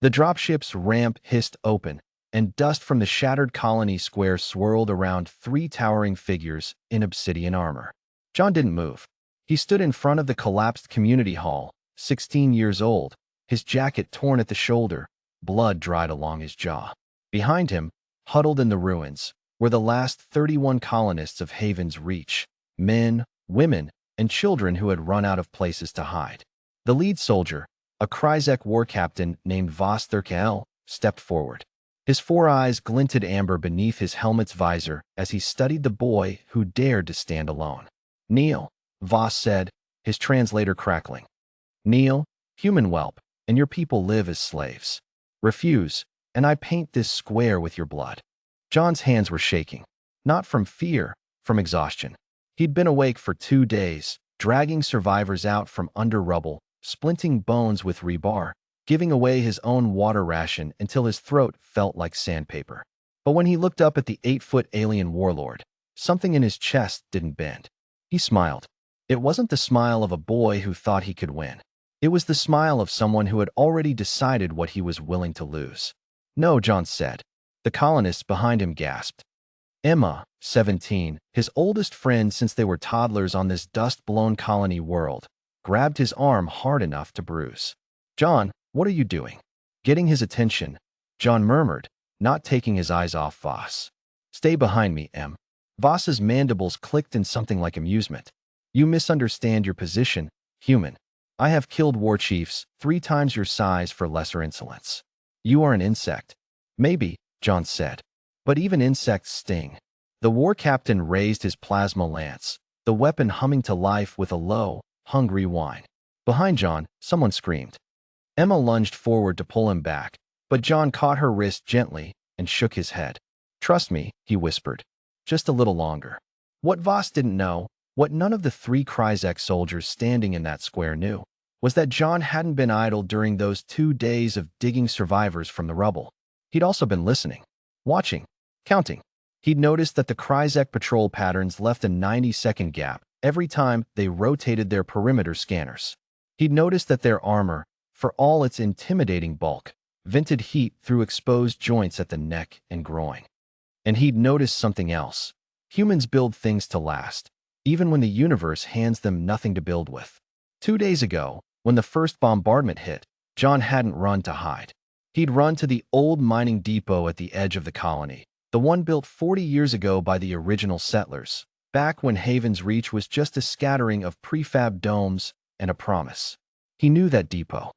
The dropship's ramp hissed open, and dust from the shattered colony square swirled around three towering figures in obsidian armor. John didn't move. He stood in front of the collapsed community hall, 16 years old, his jacket torn at the shoulder, blood dried along his jaw. Behind him, huddled in the ruins, were the last 31 colonists of Haven's Reach, men, women, and children who had run out of places to hide. The lead soldier, a Kryzek war captain named Voss Thurkael, stepped forward. His four eyes glinted amber beneath his helmet's visor as he studied the boy who dared to stand alone. "Kneel," Voss said, his translator crackling. "Kneel, human whelp, and your people live as slaves. Refuse, and I paint this square with your blood." John's hands were shaking, not from fear, from exhaustion. He'd been awake for 2 days, dragging survivors out from under rubble, splinting bones with rebar, giving away his own water ration until his throat felt like sandpaper. But when he looked up at the 8-foot alien warlord, something in his chest didn't bend. He smiled. It wasn't the smile of a boy who thought he could win. It was the smile of someone who had already decided what he was willing to lose. "No," John said. The colonists behind him gasped. Emma, 17, his oldest friend since they were toddlers on this dust-blown colony world, grabbed his arm hard enough to bruise. "John, what are you doing?" Getting his attention, John murmured, not taking his eyes off Voss. "Stay behind me, Em." Voss's mandibles clicked in something like amusement. "You misunderstand your position, human. I have killed war chiefs 3 times your size for lesser insolence. You are an insect." "Maybe," John said. "But even insects sting." The war captain raised his plasma lance, the weapon humming to life with a low, hungry whine. Behind John, someone screamed. Emma lunged forward to pull him back, but John caught her wrist gently and shook his head. "Trust me," he whispered. "Just a little longer." What Voss didn't know, what none of the 3 Kryzek soldiers standing in that square knew, was that John hadn't been idle during those 2 days of digging survivors from the rubble. He'd also been listening, watching, counting. He'd noticed that the Kryzek patrol patterns left a 90-second gap every time they rotated their perimeter scanners. He'd noticed that their armor, for all its intimidating bulk, vented heat through exposed joints at the neck and groin. And he'd noticed something else. Humans build things to last, even when the universe hands them nothing to build with. 2 days ago, when the first bombardment hit, John hadn't run to hide. He'd run to the old mining depot at the edge of the colony, the one built 40 years ago by the original settlers, back when Haven's Reach was just a scattering of prefab domes and a promise. He knew that depot.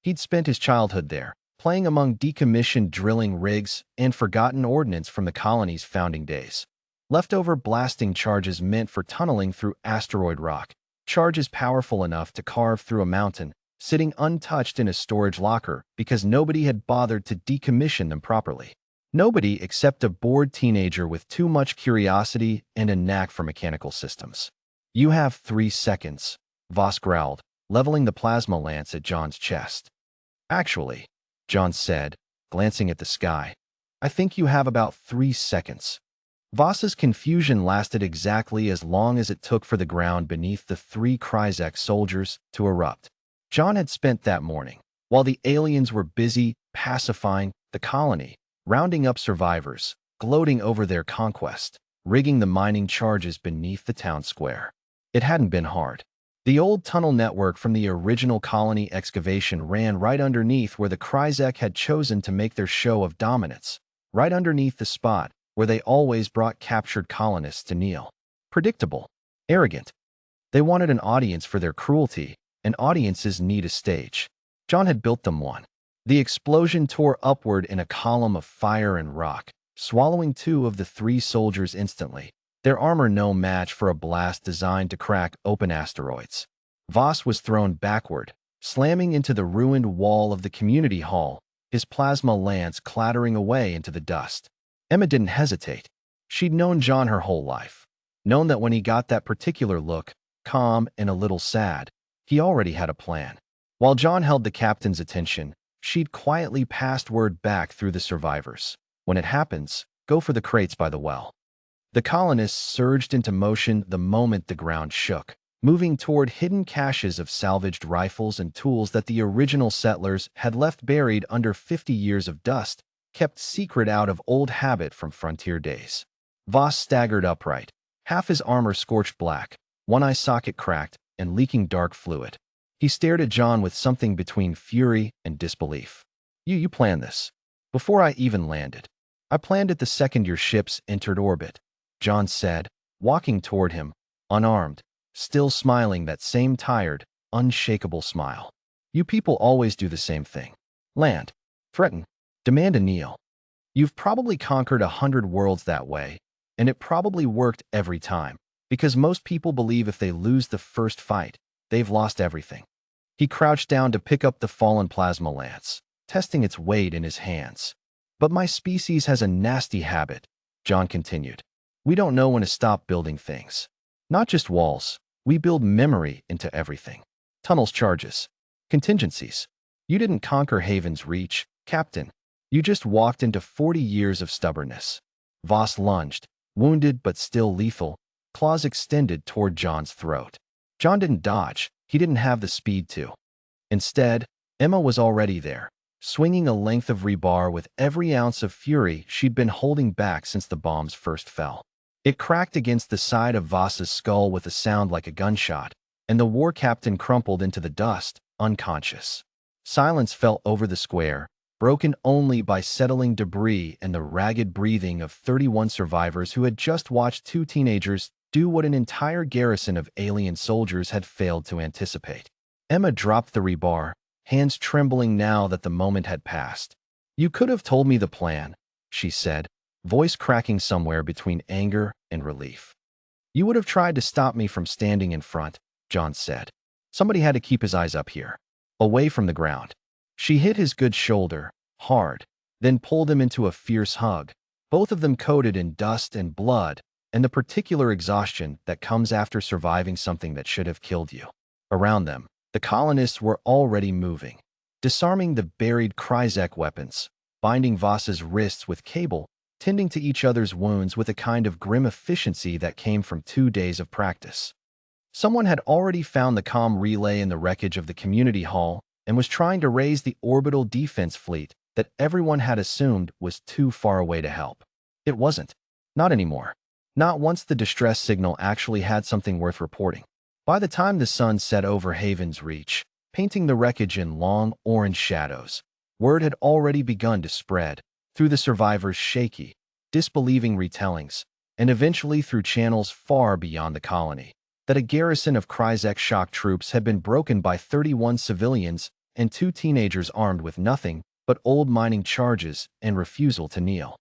He'd spent his childhood there, playing among decommissioned drilling rigs and forgotten ordnance from the colony's founding days. Leftover blasting charges meant for tunneling through asteroid rock, charges powerful enough to carve through a mountain, sitting untouched in a storage locker because nobody had bothered to decommission them properly. Nobody except a bored teenager with too much curiosity and a knack for mechanical systems. "You have 3 seconds, Voss growled, leveling the plasma lance at John's chest. "Actually," John said, glancing at the sky, "I think you have about 3 seconds." Voss's confusion lasted exactly as long as it took for the ground beneath the 3 Kryzek soldiers to erupt. John had spent that morning, while the aliens were busy pacifying the colony, rounding up survivors, gloating over their conquest, rigging the mining charges beneath the town square. It hadn't been hard. The old tunnel network from the original colony excavation ran right underneath where the Kryzek had chosen to make their show of dominance, right underneath the spot where they always brought captured colonists to kneel. Predictable. Arrogant. They wanted an audience for their cruelty, and audiences need a stage. John had built them one. The explosion tore upward in a column of fire and rock, swallowing 2 of the 3 soldiers instantly, their armor no match for a blast designed to crack open asteroids. Voss was thrown backward, slamming into the ruined wall of the community hall, his plasma lance clattering away into the dust. Emma didn't hesitate. She'd known John her whole life, known that when he got that particular look, calm and a little sad, he already had a plan. While John held the captain's attention, she'd quietly passed word back through the survivors. "When it happens, go for the crates by the well." The colonists surged into motion the moment the ground shook. moving toward hidden caches of salvaged rifles and tools that the original settlers had left buried under 50 years of dust, kept secret out of old habit from frontier days. Voss staggered upright, half his armor scorched black, one eye socket cracked and leaking dark fluid. He stared at John with something between fury and disbelief. You planned this. Before I even landed. I planned it the second your ships entered orbit, John said, walking toward him, unarmed, still smiling that same tired, unshakable smile. You people always do the same thing. Land. Threaten. Demand a kneel. You've probably conquered 100 worlds that way, and it probably worked every time, because most people believe if they lose the first fight, they've lost everything. He crouched down to pick up the fallen plasma lance, testing its weight in his hands. But my species has a nasty habit, John continued. We don't know when to stop building things. Not just walls. We build memory into everything. Tunnels, charges, contingencies. You didn't conquer Haven's Reach, Captain. You just walked into 40 years of stubbornness. Voss lunged, wounded but still lethal, claws extended toward John's throat. John didn't dodge. He didn't have the speed to. Instead, Emma was already there, swinging a length of rebar with every ounce of fury she'd been holding back since the bombs first fell. It cracked against the side of Voss's skull with a sound like a gunshot, and the war captain crumpled into the dust, unconscious. Silence fell over the square, broken only by settling debris and the ragged breathing of 31 survivors who had just watched two teenagers do what an entire garrison of alien soldiers had failed to anticipate. Emma dropped the rebar, hands trembling now that the moment had passed. You could have told me the plan, she said, voice cracking somewhere between anger and relief. You would have tried to stop me from standing in front, John said. Somebody had to keep his eyes up here, away from the ground. She hit his good shoulder, hard, then pulled him into a fierce hug, both of them coated in dust and blood, and the particular exhaustion that comes after surviving something that should have killed you. Around them, the colonists were already moving, disarming the buried Kryzek weapons, binding Voss's wrists with cable, tending to each other's wounds with a kind of grim efficiency that came from 2 days of practice. Someone had already found the comm relay in the wreckage of the community hall and was trying to raise the orbital defense fleet that everyone had assumed was too far away to help. It wasn't. Not anymore. Not once the distress signal actually had something worth reporting. By the time the sun set over Haven's Reach, painting the wreckage in long orange shadows, word had already begun to spread through the survivors' shaky, disbelieving retellings, and eventually through channels far beyond the colony, that a garrison of Kryzek shock troops had been broken by 31 civilians and 2 teenagers armed with nothing but old mining charges and refusal to kneel.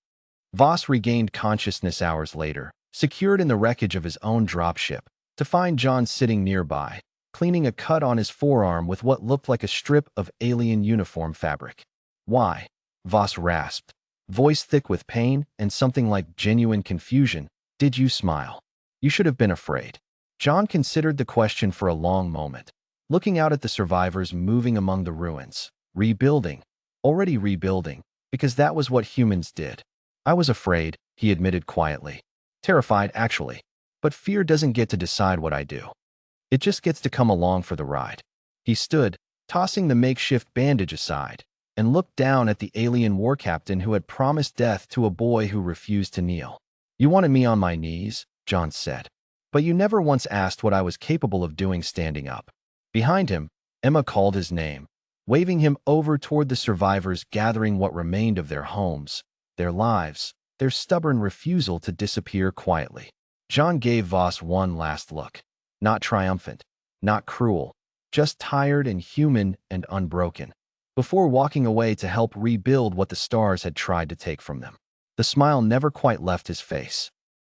Voss regained consciousness hours later, secured in the wreckage of his own dropship, to find John sitting nearby, cleaning a cut on his forearm with what looked like a strip of alien uniform fabric. Why? Voss rasped, voice thick with pain and something like genuine confusion. Did you smile? You should have been afraid. John considered the question for a long moment, looking out at the survivors moving among the ruins, rebuilding, already rebuilding, because that was what humans did. I was afraid, he admitted quietly. Terrified, actually. But fear doesn't get to decide what I do. It just gets to come along for the ride. He stood, tossing the makeshift bandage aside, and looked down at the alien war captain who had promised death to a boy who refused to kneel. You wanted me on my knees, John said. But you never once asked what I was capable of doing standing up. Behind him, Emma called his name, waving him over toward the survivors gathering what remained of their homes, their lives, their stubborn refusal to disappear quietly. John gave Voss one last look. Not triumphant, not cruel, just tired and human and unbroken, before walking away to help rebuild what the stars had tried to take from them. The smile never quite left his face.